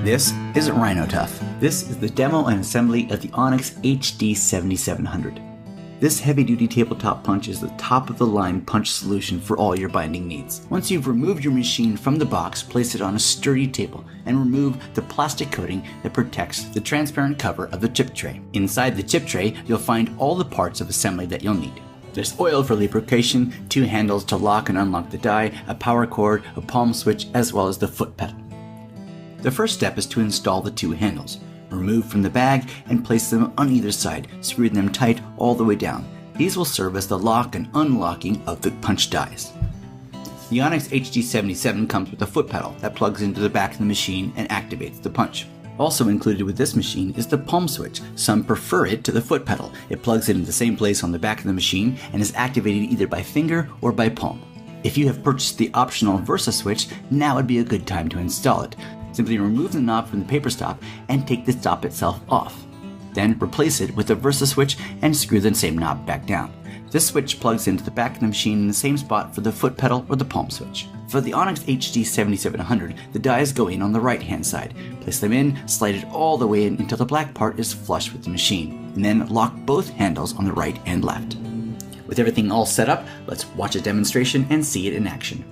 This is Rhin-O-Tuff. This is the demo and assembly of the Onyx HD7700. This heavy-duty tabletop punch is the top-of-the-line punch solution for all your binding needs. Once you've removed your machine from the box, place it on a sturdy table and remove the plastic coating that protects the transparent cover of the chip tray. Inside the chip tray, you'll find all the parts of assembly that you'll need. There's oil for lubrication, 2 handles to lock and unlock the die, a power cord, a palm switch, as well as the foot pedal. The first step is to install the 2 handles. Remove from the bag and place them on either side, screwing them tight all the way down. These will serve as the lock and unlocking of the punch dies. The Onyx HD77 comes with a foot pedal that plugs into the back of the machine and activates the punch. Also included with this machine is the palm switch. Some prefer it to the foot pedal. It plugs in the same place on the back of the machine and is activated either by finger or by palm. If you have purchased the optional Versa switch, now would be a good time to install it. Simply remove the knob from the paper stop and take the stop itself off. Then replace it with the Versa switch and screw the same knob back down. This switch plugs into the back of the machine in the same spot for the foot pedal or the palm switch. For the Onyx HD7700, the dies go in on the right hand side. Place them in, slide it all the way in until the black part is flush with the machine, and then lock both handles on the right and left. With everything all set up, let's watch a demonstration and see it in action.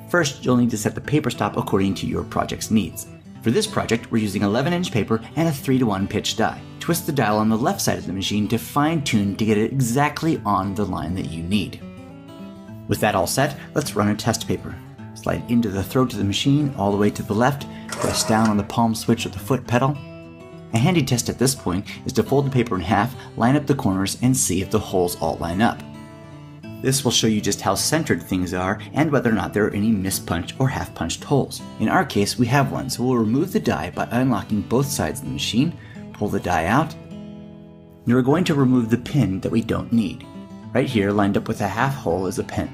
First, you'll need to set the paper stop according to your project's needs. For this project, we're using 11-inch paper and a 3:1 pitch die. Twist the dial on the left side of the machine to fine-tune to get it exactly on the line that you need. With that all set, let's run a test paper. Slide into the throat of the machine all the way to the left, press down on the palm switch or the foot pedal. A handy test at this point is to fold the paper in half, line up the corners, and see if the holes all line up. This will show you just how centered things are and whether or not there are any mispunched or half-punched holes. In our case, we have one, so we'll remove the die by unlocking both sides of the machine, pull the die out. You're going to remove the pin that we don't need. Right here, lined up with a half hole, is a pin.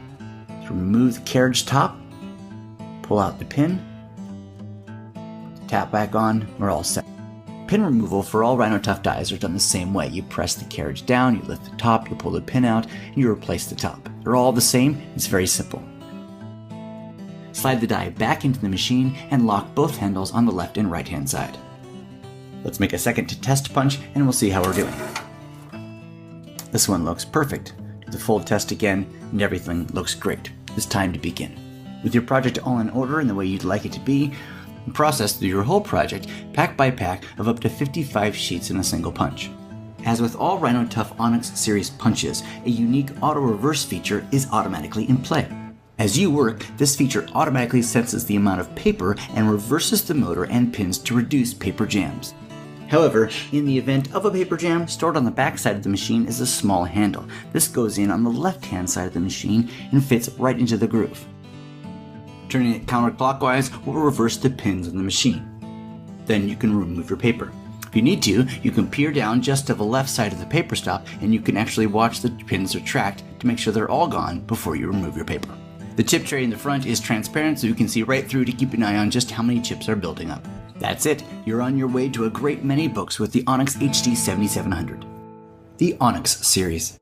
So remove the carriage top, pull out the pin, tap back on, we're all set. Pin removal for all Rhin-O-Tuff dies are done the same way. You press the carriage down, you lift the top, you pull the pin out, and you replace the top. They're all the same, it's very simple. Slide the die back into the machine and lock both handles on the left and right hand side. Let's make a second to test punch and we'll see how we're doing. This one looks perfect. Do the fold test again and everything looks great. It's time to begin. With your project all in order and the way you'd like it to be, process through your whole project pack by pack of up to 55 sheets in a single punch. As with all Rhin-O-Tuff Onyx series punches, a unique auto reverse feature is automatically in play. As you work, this feature automatically senses the amount of paper and reverses the motor and pins to reduce paper jams. However, in the event of a paper jam, stored on the back side of the machine is a small handle. This goes in on the left-hand side of the machine and fits right into the groove. Turning it counterclockwise will reverse the pins in the machine. Then you can remove your paper. If you need to, you can peer down just to the left side of the paper stop and you can actually watch the pins retract to make sure they're all gone before you remove your paper. The chip tray in the front is transparent so you can see right through to keep an eye on just how many chips are building up. That's it, you're on your way to a great many books with the Onyx HD7700. The Onyx series.